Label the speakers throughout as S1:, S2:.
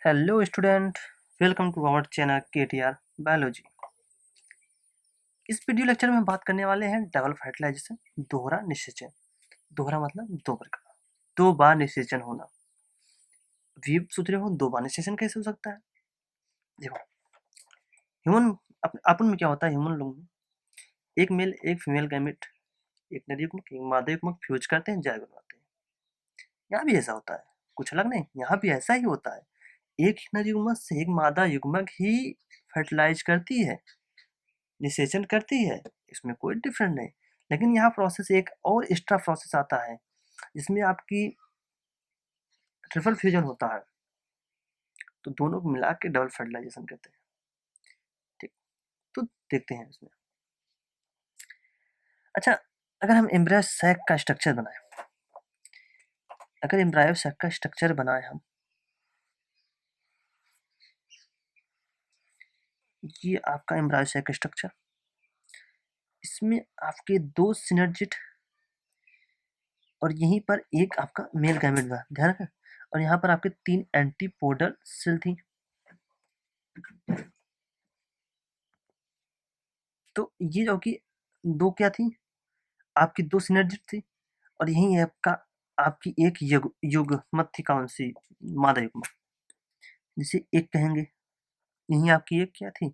S1: Hello student, welcome to our channel KTR biology. इस video lecture में हम बात करने वाले हैं डबल फर्टिलाइजेशन, दोहरा निषेचन। दोहरा मतलब दो प्रकार, दो बार निषेचन होना। अभी सोच रहे हो दो बार निषेचन कैसे हो सकता है? देखो, ह्यूमन अपन में क्या होता है, ह्यूमन लोग में एक मेल एक फीमेल गैमेट, एक नर युग्मक एक मादा युग्मक फ्यूज करते हैं, जायगोट बनाते हैं। यहाँ भी ऐसा होता है, कुछ अलग नहीं, यहाँ भी ऐसा ही होता है। एक नर युग्मक से एक मादा युग्मक ही फर्टिलाइज करती है, निषेचन करती है, इसमें कोई डिफरेंट नहीं। लेकिन यहाँ प्रोसेस एक और एक्स्ट्रा प्रोसेस आता है जिसमें आपकी ट्रिपल फ्यूजन होता है, तो दोनों को मिला के डबल फर्टिलाइजेशन कहते हैं। ठीक, तो देखते हैं इसमें। अच्छा, अगर हम एम्ब्रायो सैक का स्ट्रक्चर बनाए, अगर एम्ब्रायो सैक का स्ट्रक्चर बनाए हम, ये आपका एम्ब्रायो सैक स्ट्रक्चर, इसमें आपके दो सिनर्जिट और यहीं पर एक आपका मेल गैमेट बना, ध्यान रखें। और यहाँ पर आपके तीन एंटीपोडल सेल थी। तो ये जो कि दो क्या थी, आपकी दो सिनर्जिट थी, और यही आपका आपकी एक युग्मक थी, कौन सी? मादा युग्मक, जिसे एक कहेंगे। यही आपकी एक क्या थी,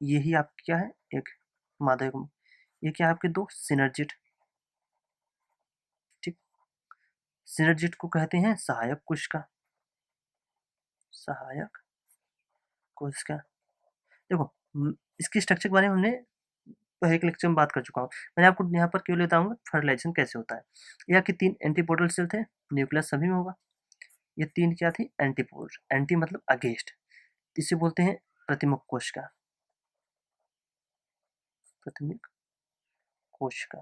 S1: यही आपकी क्या है, एक मादा युग्मक। ये क्या आपके दो सिनर्जिट। ठीक, सिनर्जिट को कहते हैं सहायक कोशिका, सहायक कोशिका। देखो, इसके स्ट्रक्चर के बारे में हमने पहले एक लेक्चर में बात कर चुका हूँ। मैंने आपको यहाँ पर केवल बताऊंगा फर्टिलाइजेशन कैसे होता है। ये आपके तीन एंटीपोडल सेल थे, न्यूक्लियस सभी में होगा। ये तीन क्या थी, एंटीपोड, एंटी मतलब अगेंस्ट, इसे बोलते हैं प्रतिमुख कोशिका, प्रतिमुख कोशिका।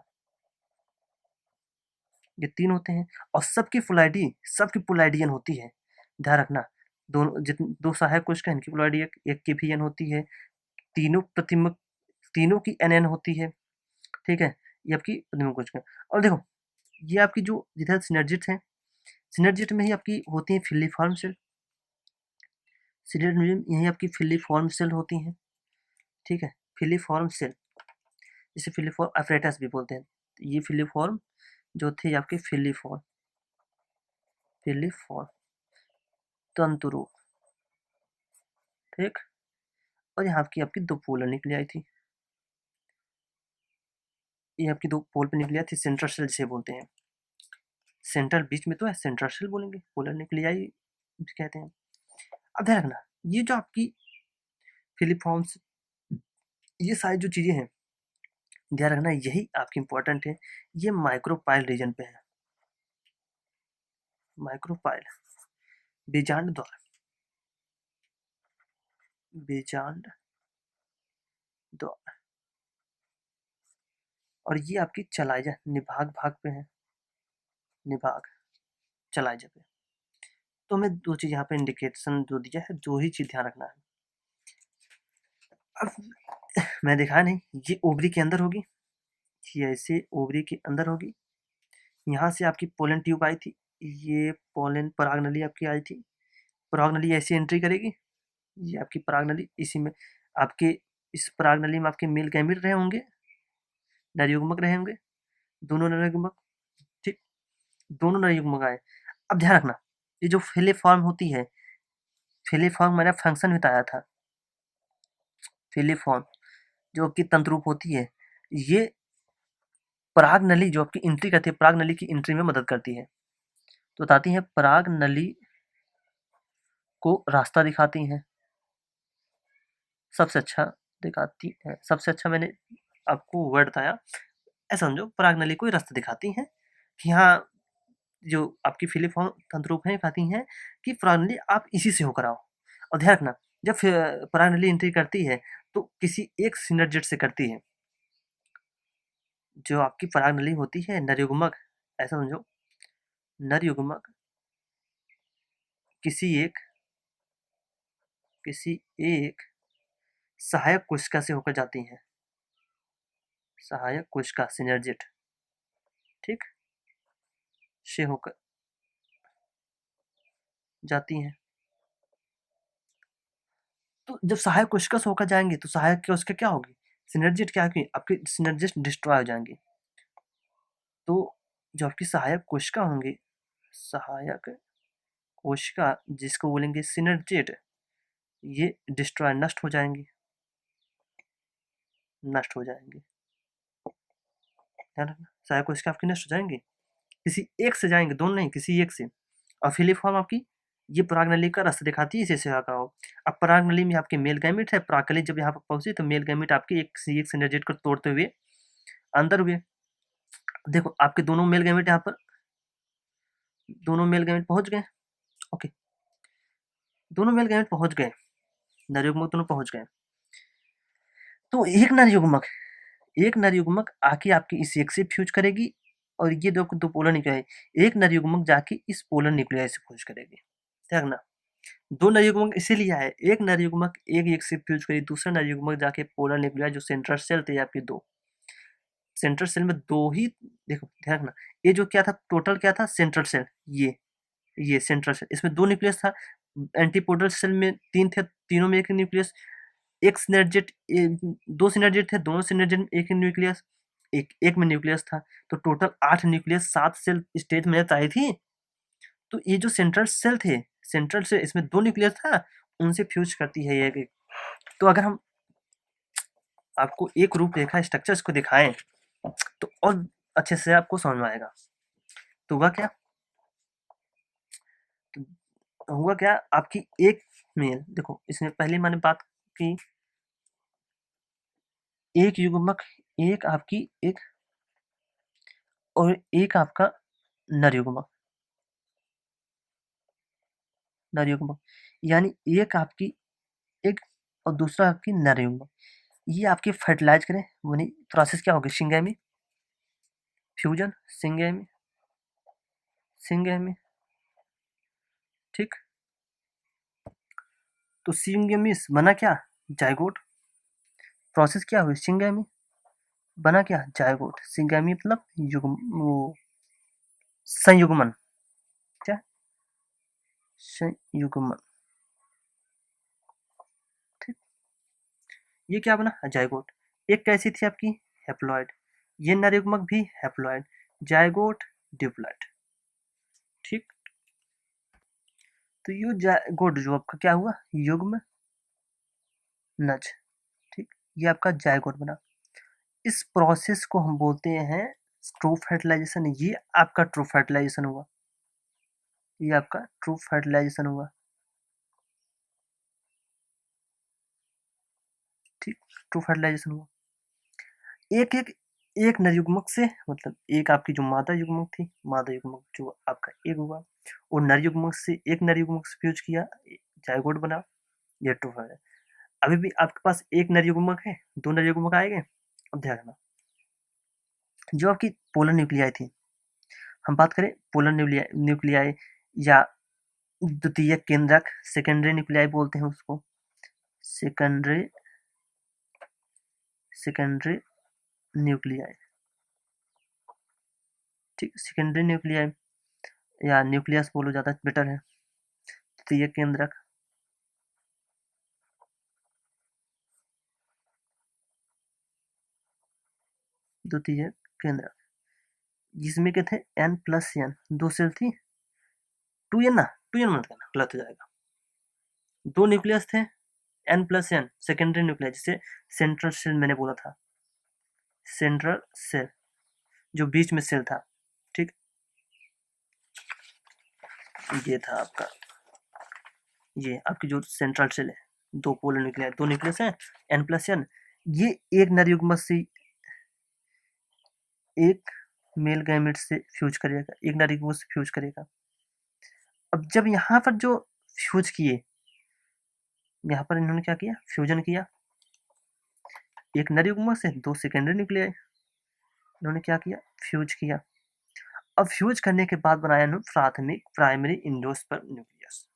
S1: ये तीन होते हैं और सबकी पोलाइडियन होती है, ध्यान रखना। दोनों जितने दो सहायक कोशिका, इनकी पोलाइडी एक की भी एन होती है। तीनों प्रतिमुख, तीनों की एन होती है। ठीक है, ये आपकी प्रतिमुख कोशिका। और देखो, ये आपकी जो जिधर सिनर्जिट है, सिनर्जिट में ही आपकी होती है फिलीफॉर्म सेल। सिनर्जिट में यही आपकी फिलीफॉर्म सेल होती हैं। ठीक है, फिलीफॉर्म सेल, जिसे फिलीफॉर्म अपरेटस भी बोलते हैं। ये फिलीफॉर्म जो थे आपके फिलीफॉर्म, फिलीफॉर्म तंतुरूप। ठीक, और यहाँ की आपकी दो पोलर निकली आई थी। ये आपकी दो पोल पे निकली आई थी, सेंट्रल सेल जिसे बोलते हैं। सेंट्रल बीच में तो है, सेंट्रल सेल बोलेंगे, पोलर निकली आई कहते हैं। अब ध्यान रखना, ये जो आपकी फिलीफॉर्म्स, ये सारी जो चीजें हैं, ध्यान रखना यही आपकी इंपॉर्टेंट है। ये माइक्रोपाइल रीजन पे है, माइक्रोपाइल बीजांड द्वार, बीजांड द्वार। और ये आपकी चलाइजा निभाग भाग पे है, निभाग चलाइजा पे। तो हमें दो चीज यहाँ पे इंडिकेशन जो दिया है, दो ही चीज ध्यान रखना है। अब मैं दिखाया नहीं, ये ओवरी के अंदर होगी, ये ऐसे ओवरी के अंदर होगी। यहाँ से आपकी पोलन ट्यूब आई थी, ये पोलन परागनली आपकी आई थी। परागनली ऐसी एंट्री करेगी, ये आपकी परागनली, इसी में आपके इस परागनली में आपके मेल गैमेट रहे होंगे, नर युग्मक रहे होंगे, दोनों नर युग्मक। ठीक, दोनों नर युग्मक आए। अब ध्यान रखना, ये जो फिलीफॉर्म होती है, फिलीफॉर्म मैंने फंक्शन बताया था। फिलीफॉर्म जो आपकी तंत्रूप होती है, ये पराग नली जो आपकी एंट्री करती है, पराग नली की एंट्री में मदद करती है। तो बताती है पराग नली को रास्ता दिखाती हैं, सबसे अच्छा दिखाती है। सबसे अच्छा मैंने आपको वर्ड बताया, ऐसा समझो पराग नली को ही रास्ता दिखाती हैं कि हाँ, जो आपकी फिलीफॉर्म तंत्रूप है कहती हैं कि पराग नली आप इसी से होकर आओ। और ध्यान रखना, जब पराग नली एंट्री करती है तो किसी एक सिनर्जिट से करती है। जो आपकी पराग नली होती है नर युग्मक, ऐसा समझो, नर युग्मक किसी एक, किसी एक सहायक कोशिका से होकर जाती हैं, सहायक कोशिका सिनर्जिट, ठीक, से होकर जाती हैं। तो जब सहायक कोशिका से होकर जाएंगे तो सहायक कोशिका क्या होगी, सिनर्जिट क्या होगी, आपके सिनर्जिस्ट डिस्ट्रॉय हो जाएंगे। तो जो आपकी सहायक कोशिका होंगी, सहायक कोशिका जिसको बोलेंगे सिनर्जिट, ये डिस्ट्रॉय नष्ट हो जाएंगी, नष्ट हो जाएंगे। ध्यान रखना, सहायक कोशिका आपकी नष्ट हो जाएंगी, किसी एक से जाएंगे, दोनों नहीं, किसी एक से। और फिलिफॉर्म आपकी ये परागनली का रास्ता दिखाती है, इसे सेवा का हो। अब परागनली में आपके मेल गैमेट है, परागकली जब यहाँ पर पहुंची तो मेल गैमेट आपके एक सिनर्जिट को तोड़ते हुए अंदर हुए। देखो आपके दोनों मेल गैमेट यहाँ पर, दोनों मेल गैमेट पहुंच गए। ओके, दोनों मेल गैमेट पहुंच गए, नरयुग्मक दोनों पहुंच गए। तो एक नरयुग्मक आके आपकी इस एक से फ्यूज करेगी, और ये दो पोलर न्यूक्लियाई, एक नरयुग्मक जाके इस पोलर न्यूक्लियाई से फ्यूज करेगी। ध्यान रखना, दो नरयुग्मक इसीलिए है, एक नरयुग्मक एक से फ्यूज करेगी, दूसरा नरयुग्मक जाके पोलर न्यूक्लियाई जो सेंट्रल सेल थे आपके दो, सेंट्रल सेल में दो ही, देखो ध्यान रखना, ये जो क्या था टोटल क्या था, सेंट्रल सेल, ये सेंट्रल सेल, इसमें दो न्यूक्लियस था। एंटीपोडल सेल में तीन थे, तीनों में एक न्यूक्लियस, एक सिनर्जिट, दो सिनर्जिट थे, दोनों सिनर्जिट में एक न्यूक्लियस, एक में न्यूक्लियस था। तो टोटल 8 न्यूक्लियस 7 सेल स्टेज में आई थी। तो ये जो सेंट्रल सेल थे, सेंट्रल सेल इसमें दो न्यूक्लियस था, उनसे फ्यूज करती है ये। तो अगर हम आपको एक रूपरेखा स्ट्रक्चर्स को दिखाएं तो और अच्छे से आपको समझ में आएगा। तो हुआ क्या, तो हुआ क्या, आपकी एक मेल, देखो इसमें पहले मैंने बात की, एक युग्मक, एक आपकी एक, और एक आपका नर युग्मक, नर युग्मक, यानी एक आपकी एक और दूसरा आपकी नर युग्मक, ये आपके फर्टिलाइज करें, यानी प्रोसेस क्या होगी, सिंगेमी, फ्यूजन, सिंगेमी, सिंगेमी, ठीक। तो सिंगेमी बना क्या, जायगोट, प्रोसेस क्या हुई, सिंगेमी बना क्या, जायगोट, सिंगेमी मतलब युग्म, वो संयुग्मन, क्या, संयुग्मन, ठीक। ये क्या बना, जायगोट। एक कैसी थी आपकी, हैप्लॉइड, ये नर युग्मक भी हैप्लॉइड, जायगोट, डिप्लॉइड, ठीक। तो ये जायगोट जो आपका क्या हुआ, युग्म नज, ठीक, ये आपका जायगोट बना। इस प्रोसेस को हम बोलते हैं ट्रू फर्टिलाइजेशन, ये आपका ट्रू फर्टिलाइजेशन हुआ, ये आपका ट्रू फर्टिलाइजेशन हुआ, ठीक, ट्रू फर्टिलाइजेशन हुआ। एक एक एक नर युग्मक से, मतलब एक आपकी जो मादा युग्मक थी, मादा युग्मक जो आपका एक हुआ, और नर युग्मक से एक नर युग्मक से फ्यूज किया, जायगोट बना, ये ट्रू फर्टिलाइजेशन। अभी भी आपके पास एक नर युग्मक है, दो नर युग्मक आएंगे। अब ध्यान रखना, जो आपकी पोलर न्यूक्लियाई थी, हम बात करें पोलर न्यूक्लियाई या द्वितीय केंद्रक, सेकेंडरी न्यूक्लियाई बोलते हैं उसको, सेकेंडरी, सेकेंडरी न्यूक्लियाई, ठीक, सेकेंडरी न्यूक्लियाई या न्यूक्लियस बोलो ज़्यादा बेटर है। द्वितीय केंद्रक, द्वितीय केंद्रक, जिसमें के थे n+n, दो सेल थी, 2n ना, 2n मत करना गलत हो जाएगा, दो न्यूक्लियस थे, n+n सेकेंडरी न्यूक्लियस, जिसे सेंट्रल सेल मैंने बोला था, सेंट्रल सेल जो बीच में सेल था, ठीक। ये था आपका, ये आपकी जो सेंट्रल सेल है, दो पोलर न्यूक्लियस, दो न्यूक्लियस है, n+n, ये एक नर युग्मक से एक मेल गैमेट से फ्यूज करेगा, एक नर युग्मक से फ्यूज करेगा। अब जब यहाँ पर जो फ्यूज किए, यहाँ पर इन्होंने क्या किया, फ्यूजन किया, एक नर युग्मक से दो सेकेंडरी न्यूक्लियाई, इन्होंने क्या किया, फ्यूज किया। अब फ्यूज करने के बाद बनाया इन्होंने प्राथमिक प्राइमरी इंडोस्पर्म न्यूक्लियस,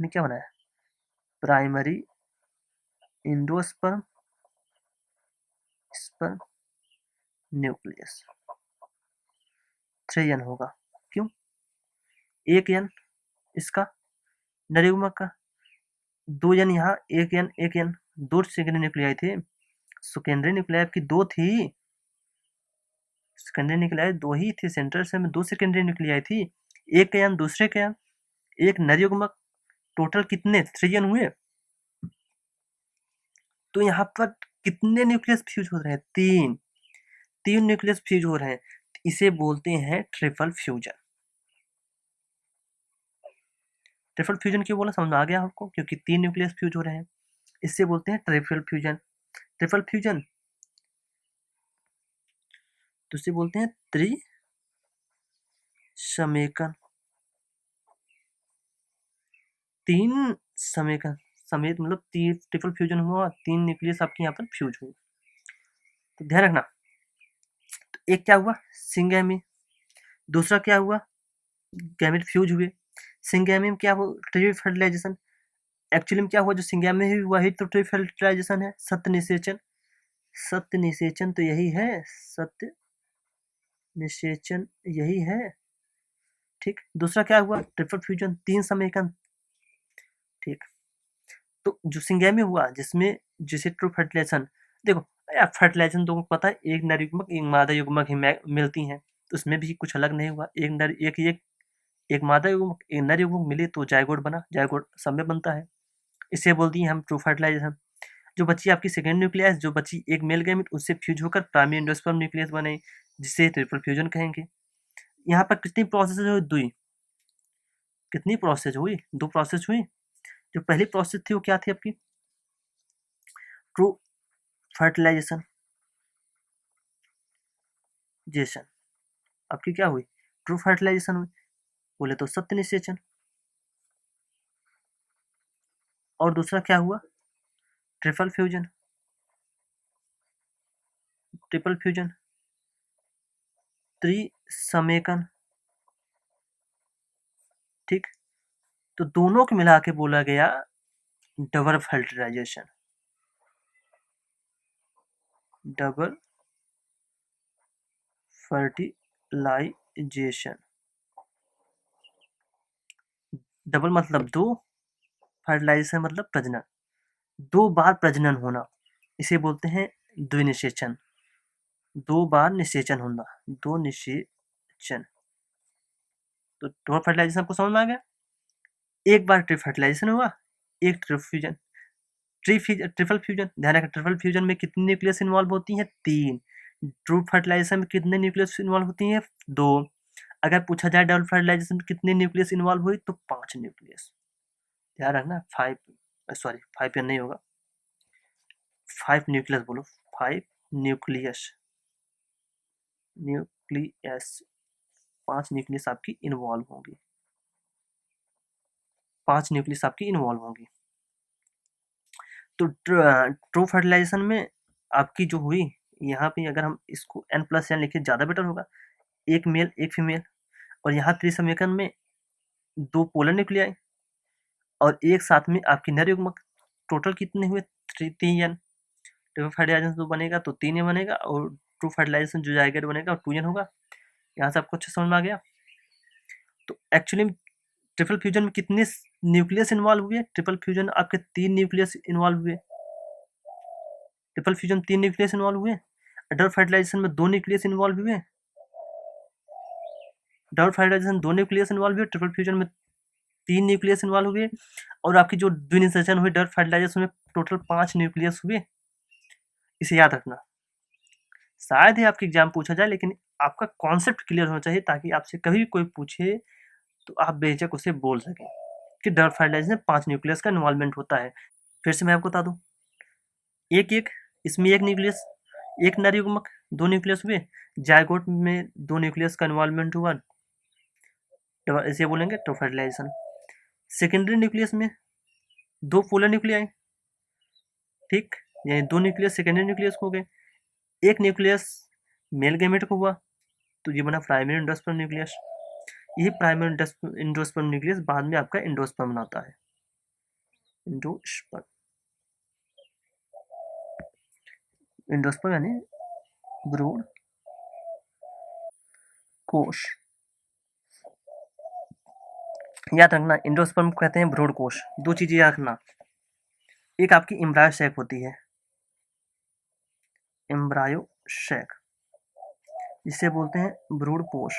S1: ने क्या बनाया, primary endosperm sperm nucleus, 3n होगा, क्यों, एक n इसका नर युग्मक का, 2 एन यहाँ, 1 एन 1 एन, 2 सेकेंडरी न्यूक्लियाई थे। सेकेंडरी न्यूक्लियाई आपकी 2 थी। सेकेंडरी न्यूक्लियाई 2 ही थी, सेंट्रल से में 2 सेकेंडरी न्यूक्लियाई थी। एक एन दूसरे के एन, एक नर युग्मक, टोटल कितने 3 एन हुए। तो यहाँ पर कितने न्यूक्लियस फ्यूज हो रहे हैं? 3 न्यूक्लियस फ्यूज हो रहे हैं। इसे बोलते हैं ट्रिपल फ्यूजन। ट्रिपल फ्यूजन क्यों बोला, समझ में आ गया आपको? क्योंकि 3 न्यूक्लियस फ्यूज हो रहे हैं, इससे बोलते हैं ट्रिपल फ्यूजन। ट्रिपल फ्यूजन तो इसे बोलते हैं त्रिसमेकन। 3 समेकन, समेत मतलब ट्रिपल फ्यूजन हुआ, 3 न्यूक्लियस आपके यहाँ पर फ्यूज हुए। तो ध्यान रखना, तो एक क्या हुआ, सिंगैमी। दूसरा क्या हुआ, गैमेट फ्यूज हुए। सिंगैमी में क्या हुआ, ट्रिपल फर्टिलाइजेशन। एक्चुअली में क्या हुआ, जो सिंगैमी में हुआ ही तो ट्रिपल फर्टिलाइजेशन है, सत्य निषेचन। सत्य निषेचन तो यही है, सत्य निषेचन यही है। ठीक, दूसरा क्या हुआ, ट्रिपल फ्यूजन, 3 समेकन। ठीक, तो जो सिंगैमी हुआ जिसमें जिसे ट्रू फर्टिलाइजेशन, देखो यार फर्टिलाइजेशन तो पता है, एक नर युग्मक एक मादा युग्मक ही मिलती हैं, तो उसमें भी कुछ अलग नहीं हुआ। एक नर एक मादा युग्मक एक नर युग्मक मिले तो जायगोट बना, जायगोट सब में बनता है, इसे बोलती हैं हम ट्रू फर्टिलाइजेशन। जो बच्ची आपकी सेकेंड न्यूक्लियस, जो बच्ची एक मेल गैमेट उससे फ्यूज होकर प्राइमरी एंडोस्पर्म न्यूक्लियस बने, जिसे ट्रिपल फ्यूजन कहेंगे। यहाँ पर कितनी प्रोसेस हुई, 2। कितनी प्रोसेस हुई, 2 प्रोसेस हुई। जो पहली प्रोसेस थी वो क्या थी आपकी, ट्रू फर्टिलाइजेशन जेशन। आपकी क्या हुई, ट्रू फर्टिलाइजेशन हुई। बोले तो सत्य निषेचन। और दूसरा क्या हुआ, ट्रिपल फ्यूजन। ट्रिपल फ्यूजन त्रिसमेकन। ठीक, तो दोनों को मिला के बोला गया double fertilization. Double fertilization. Double मतलब 2, फर्टिलाइजेशन मतलब प्रजनन, 2 बार प्रजनन होना, इसे बोलते हैं द्विनिषेचन। 2 बार निषेचन होना, 2 निषेचन। तो डबल फर्टिलाइजेशन आपको समझ में आ गया। एक बार ट्रिपल फर्टिलाइजेशन हुआ, एक ट्रिपल फ्यूजन। ट्रिपल फ्यूजन, ध्यान रखना, ट्रिपल फ्यूजन में कितनी न्यूक्लियस इन्वॉल्व होती हैं, 3। ट्रू फर्टिलाइजेशन में कितने न्यूक्लियस इन्वॉल्व होती हैं, 2। अगर पूछा जाए डबल फर्टिलाइजेशन में कितनी न्यूक्लियस इन्वॉल्व हुई तो 5 न्यूक्लियस। ध्यान रखना, 5, सॉरी 5 नहीं होगा, 5 न्यूक्लियस बोलो, 5 न्यूक्लियस। न्यूक्लियस 5 न्यूक्लियस आपकी इन्वॉल्व होंगी, 5 न्यूक्लियस आपकी इन्वॉल्व होंगी। तो ट्रू फर्टिलाइजेशन में आपकी जो हुई, यहाँ पे अगर हम इसको n+n लिखे ज़्यादा बेटर होगा, एक मेल एक फीमेल। और यहाँ त्रिसमेकन में 2 पोलर न्यूक्लियाई और एक साथ में आपकी नर युग्मक। टोटल कितने हुए, 3n। ट्रिपल फर्टिलाइजेशन जो बनेगा तो 3n बनेगा, और ट्रू फर्टिलाइजेशन जो जाएगा बनेगा 2n होगा। यहाँ से आपको अच्छे समझ में आ गया। तो एक्चुअली ट्रिपल फ्यूजन में कितने न्यूक्लियस इन्वॉल्व हुए, ट्रिपल फ्यूजन आपके 3 न्यूक्लियस इन्वॉल्व हुए। ट्रिपल फ्यूजन 3 न्यूक्लियस इन्वॉल्व हुए। डबल फर्टिलाइजेशन में 2 न्यूक्लियस इन्वॉल्व हुए। डबल फर्टिलाइजेशन 2 न्यूक्लियस इन्वॉल्व हुए, ट्रिपल फ्यूजन में 3 न्यूक्लियस इन्वॉल्व हुए। और आपकी जो द्विनिषेचन हुई डबल फर्टिलाइजेशन में टोटल 5 न्यूक्लियस हुए। इसे याद रखना, शायद ही आपके एग्जाम पूछा जाए, लेकिन आपका कॉन्सेप्ट क्लियर होना चाहिए, ताकि आपसे कभी भी कोई पूछे तो आप बेझिझक उसे बोल सकें कि डबल फर्टिलाइजेशन में 5 न्यूक्लियस का इन्वॉल्वमेंट होता है। फिर से मैं आपको बता दूं, एक इसमें एक न्यूक्लियस, एक नर युग्मक, 2 न्यूक्लियस हुए। जायगोट में 2 न्यूक्लियस का इन्वॉल्वमेंट हुआ, इसे बोलेंगे ट्रू फर्टिलाइजेशन। सेकेंडरी न्यूक्लियस में 2 पोलर न्यूक्लियाई, ठीक, यानी 2 न्यूक्लियस सेकेंडरी न्यूक्लियस हो गए। एक न्यूक्लियस मेल गैमेट को हुआ, तो ये बना प्राइमरी एंडोस्पर्म न्यूक्लियस। यही प्राइमरी एंडोस्पर्म न्यूक्लियस बाद में आपका एंडोस्पर्म बनाता है। एंडोस्पर्म, एंडोस्पर्म यानी भ्रूण कोश। याद रखना, एंडोस्पर्म कहते हैं भ्रूण कोश। 2 चीजें याद रखना, एक आपकी एम्ब्रायो सैक होती है, एम्ब्रायो सैक, जिसे बोलते हैं ब्रूड पोष।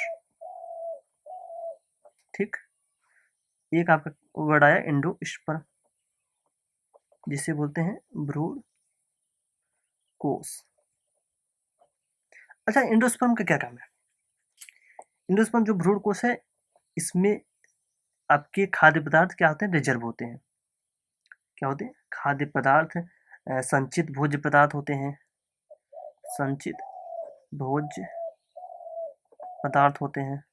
S1: ठीक। एक आपका वर्ड आया एंडोस्पर्म, जिसे बोलते हैं ब्रूड कोष। अच्छा, एंडोस्पर्म का क्या काम है? एंडोस्पर्म जो भ्रूण कोष है, इसमें आपके खाद्य पदार्थ क्या होते हैं? रिजर्व होते हैं। क्या होते हैं? खाद्य पदार्थ, संचित भोज्य पदार्थ होते हैं, संचित भोज्य पदार्थ होते हैं,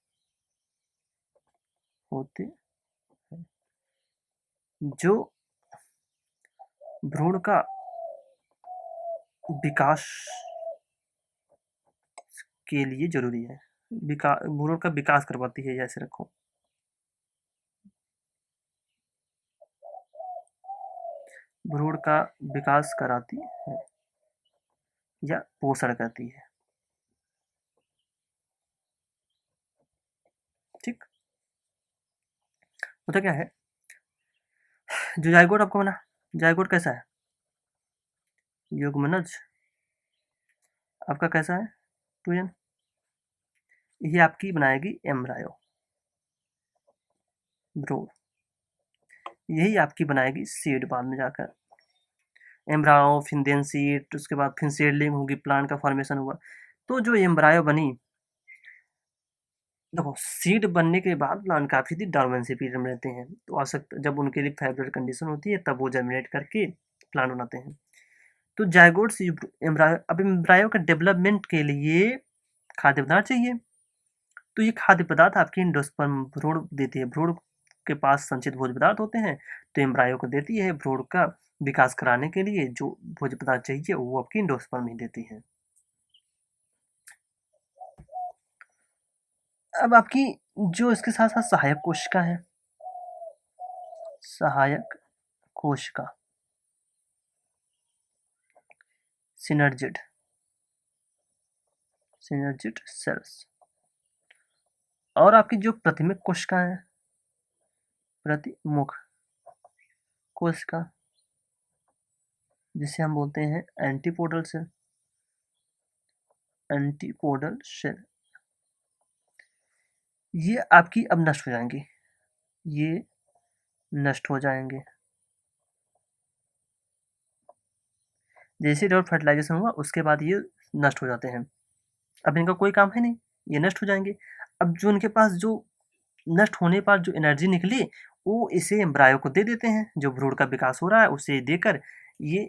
S1: जो भ्रूण का विकास के लिए जरूरी है। भ्रूण का विकास करवाती है, जैसे रखो, भ्रूण का विकास कराती है या पोषण करती है। ठीक। तो क्या है जो जाइगोट आपको बना, जाइगोट कैसा है? युग्मनज आपका कैसा है? ट्विन। ये आपकी बनाएगी एम्ब्रायो, भ्रूण। यही आपकी बनाएगी सीड बाद में जाकर, एम्ब्रायो, फिर देन सीड, उसके बाद फिर सीडलिंग होगी, प्लांट का फॉर्मेशन हुआ। तो जो एम्ब्रायो बनी, देखो सीड बनने के बाद प्लांट काफी दिन डॉर्मेंसी पीरियड में रहते हैं, तो आवश्यक जब उनके लिए फेवरेट कंडीशन होती है तब वो जर्मिनेट करके प्लांट बनाते हैं। तो जायगोट से एम्ब्रायो, अब एम्ब्रायो का डेवलपमेंट के लिए खाद्य पदार्थ चाहिए, तो ये खाद्य पदार्थ आपकी एंडोस्पर्म भ्रूण देती है। भ्रूण के पास संचित भोज्य पदार्थ होते हैं, तो एम्ब्रायो को देती है। भ्रूण का विकास कराने के लिए जो भोज्य पदार्थ चाहिए वो आपकी एंडोस्पर्म ही देती है। अब आपकी जो इसके साथ साथ सहायक कोशिका है, सहायक कोशिका, सिनर्जिड, सिनर्जिड सेल्स, और आपकी जो प्रतिमुख कोशिका है, प्रतिमुख कोशिका, जिसे हम बोलते हैं एंटीपोडल सेल, एंटीपोडल सेल, ये आपकी अब नष्ट हो जाएंगी, ये नष्ट हो जाएंगे जैसे डबल फर्टिलाइजेशन हुआ उसके बाद ये नष्ट हो जाते हैं। अब इनका कोई काम है नहीं, ये नष्ट हो जाएंगे। अब जो इनके पास जो नष्ट होने पर जो एनर्जी निकली वो इसे एम्ब्रायो को दे देते हैं, जो भ्रूण का विकास हो रहा है उसे देकर ये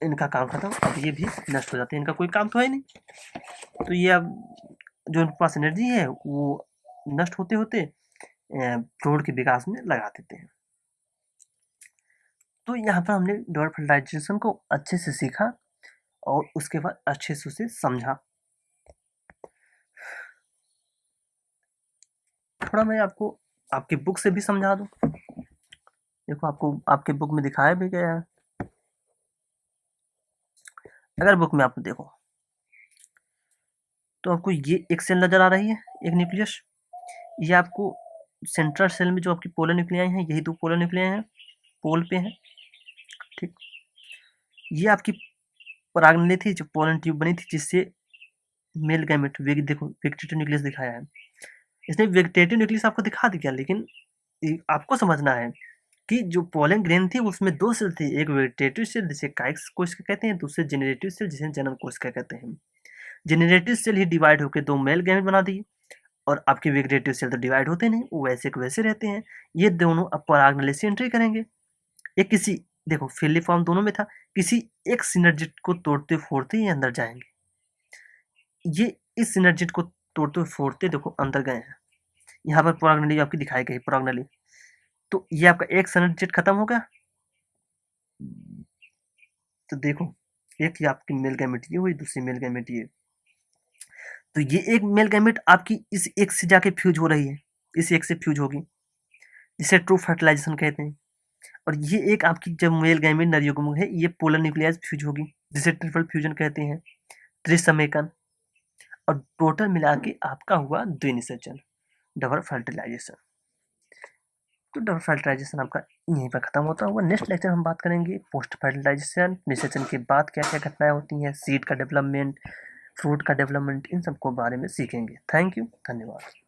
S1: इनका काम खत्म। अब ये भी नष्ट हो जाते हैं, इनका कोई काम तो है नहीं। तो ये अब जो इनके पास एनर्जी है वो नष्ट होते होते भ्रूण के विकास में लगा देते हैं। तो यहाँ पर हमने डबल फर्टिलाइजेशन को अच्छे से सीखा और उसके बाद अच्छे से उसे समझा। थोड़ा मैं आपको आपकी बुक से भी समझा दूं। देखो आपको आपके बुक में दिखाया भी गया है। अगर बुक में आप देखो तो आपको ये एक सेल नजर आ रही है, एक न्यूक्लियस। ये आपको सेंट्रल सेल में जो आपकी पोलर न्यूक्लियाई हैं, यही दो पोलर न्यूक्लियाई हैं, पोल पे हैं। ठीक। ये आपकी परागनली थी, जो पोलन ट्यूब बनी थी, जिससे मेल गैमेट देखो वेजिटेटिव न्यूक्लियस दिखाया है। इसने वेजिटेटिव न्यूक्लियस आपको दिखा दिया, लेकिन आपको समझना है कि जो पोलन ग्रेन थी उसमें दो सेल थे, एक वेजिटेटिव सेल जिसे काइक्स कोशिका कहते हैं, दूसरे जेनरेटिव सेल जिसे जनन कोशिका कहते हैं। जेनरेटिव सेल ही डिवाइड होकर दो मेल गैमेट बना दिए, और आपके वेजिटेटिव सेल तो डिवाइड होते नहीं, वो वैसे के वैसे रहते हैं। ये दोनों अब परागनली से एंट्री करेंगे। ये किसी, देखो फिलिफॉर्म दोनों में था, किसी एक सिनर्जिट को तोड़ते फोड़ते ये अंदर जाएंगे। ये इस सिनर्जिट को तोड़ते फोड़ते देखो अंदर गए हैं। यहाँ पर परागनली आपकी दिखाई गई, परागनली। तो ये आपका एक सिनर्जिट खत्म हो गया, तो देखो एक ही आपकी मेल गैमेट ये हुई, दूसरी मेल गैमेट ये। तो ये एक मेल गैमेट आपकी इस एक से जाके फ्यूज हो रही है, इस एक से फ्यूज होगी, जिसे ट्रू फर्टिलाइजेशन कहते हैं। और ये एक आपकी जब मेल गैमेट नरयुग्म है, ये पोलर न्यूक्लियस फ्यूज होगी, जिसे ट्रिपल फ्यूजन कहते हैं, त्रिसमेकन। और टोटल मिला के आपका हुआ द्विनिषेचन, डबल फर्टिलाइजेशन। तो डबल फर्टिलाइजेशन आपका यहीं पर खत्म होता होगा। नेक्स्ट लेक्चर हम बात करेंगे पोस्ट फर्टिलाइजेशन, निषेचन के बाद क्या क्या घटनाएं होती हैं, सीड का डेवलपमेंट, फ्रूट का डेवलपमेंट, इन सबको बारे में सीखेंगे। थैंक यू, धन्यवाद।